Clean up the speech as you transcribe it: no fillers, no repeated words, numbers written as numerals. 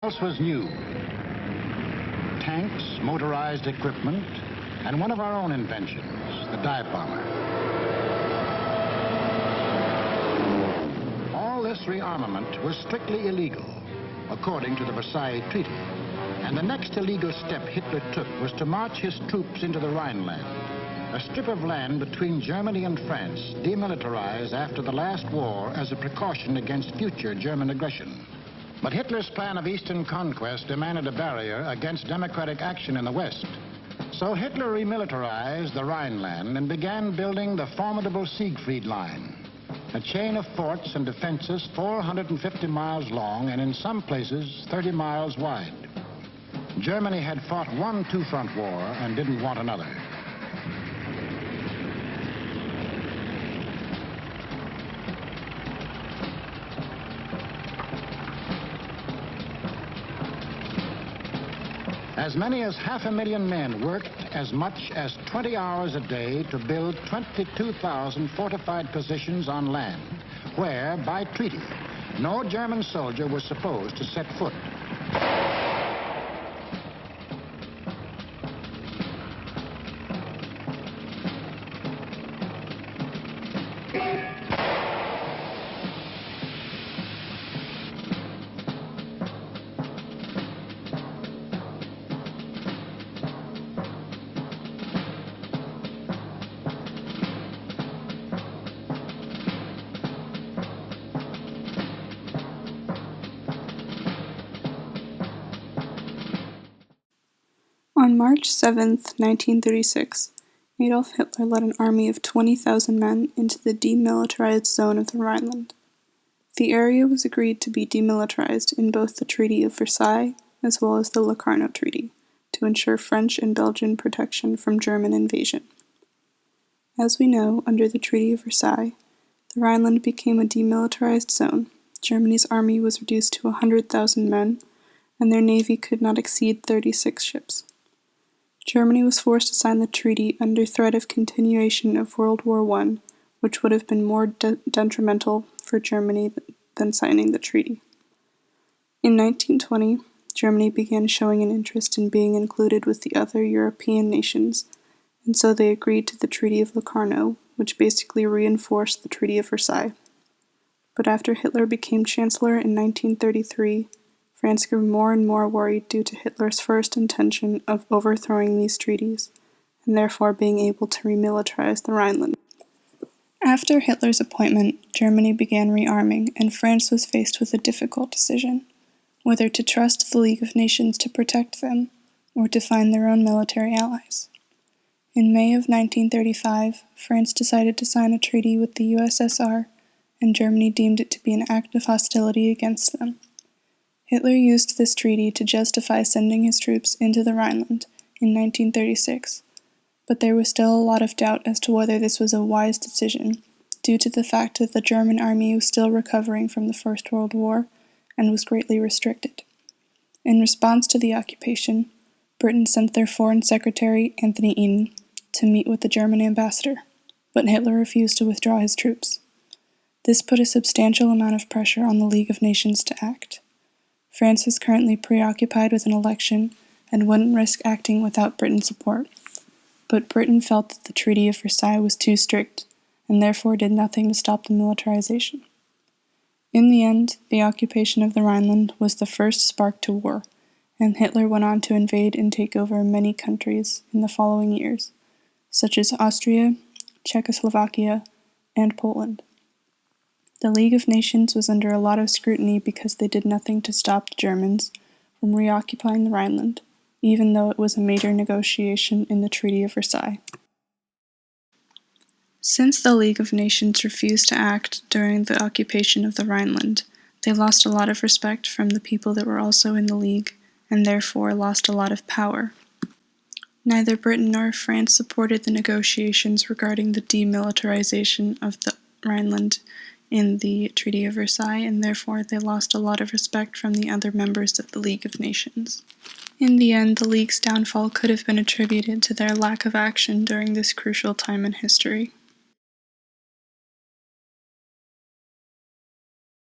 else was new. Tanks, motorized equipment, and one of our own inventions, the dive bomber. All this rearmament was strictly illegal, according to the Versailles Treaty. And the next illegal step Hitler took was to march his troops into the Rhineland, a strip of land between Germany and France, demilitarized after the last war as a precaution against future German aggression. But Hitler's plan of eastern conquest demanded a barrier against democratic action in the West. So Hitler remilitarized the Rhineland and began building the formidable Siegfried Line, a chain of forts and defenses 450 miles long and in some places 30 miles wide. Germany had fought one two-front war and didn't want another. As many as 500,000 men worked as much as 20 hours a day to build 22,000 fortified positions on land, where, by treaty, no German soldier was supposed to set foot. On March 7, 1936, Adolf Hitler led an army of 20,000 men into the demilitarized zone of the Rhineland. The area was agreed to be demilitarized in both the Treaty of Versailles as well as the Locarno Treaty, to ensure French and Belgian protection from German invasion. As we know, under the Treaty of Versailles, the Rhineland became a demilitarized zone. Germany's army was reduced to 100,000 men, and their navy could not exceed 36 ships. Germany was forced to sign the treaty under threat of continuation of World War I, which would have been more detrimental for Germany than signing the treaty. In 1920, Germany began showing an interest in being included with the other European nations, and so they agreed to the Treaty of Locarno, which basically reinforced the Treaty of Versailles. But after Hitler became Chancellor in 1933, France grew more and more worried due to Hitler's first intention of overthrowing these treaties, and therefore being able to remilitarize the Rhineland. After Hitler's appointment, Germany began rearming, and France was faced with a difficult decision, whether to trust the League of Nations to protect them, or to find their own military allies. In May of 1935, France decided to sign a treaty with the USSR, and Germany deemed it to be an act of hostility against them. Hitler used this treaty to justify sending his troops into the Rhineland in 1936, but there was still a lot of doubt as to whether this was a wise decision, due to the fact that the German army was still recovering from the First World War and was greatly restricted. In response to the occupation, Britain sent their Foreign Secretary, Anthony Eden, to meet with the German ambassador, but Hitler refused to withdraw his troops. This put a substantial amount of pressure on the League of Nations to act. France was currently preoccupied with an election and wouldn't risk acting without Britain's support. But Britain felt that the Treaty of Versailles was too strict, and therefore did nothing to stop the militarization. In the end, the occupation of the Rhineland was the first spark to war, and Hitler went on to invade and take over many countries in the following years, such as Austria, Czechoslovakia, and Poland. The League of Nations was under a lot of scrutiny because they did nothing to stop the Germans from reoccupying the Rhineland, even though it was a major negotiation in the Treaty of Versailles. Since the League of Nations refused to act during the occupation of the Rhineland, they lost a lot of respect from the people that were also in the League, and therefore lost a lot of power. Neither Britain nor France supported the negotiations regarding the demilitarization of the Rhineland in the Treaty of Versailles, and therefore they lost a lot of respect from the other members of the League of Nations. In the end, the League's downfall could have been attributed to their lack of action during this crucial time in history.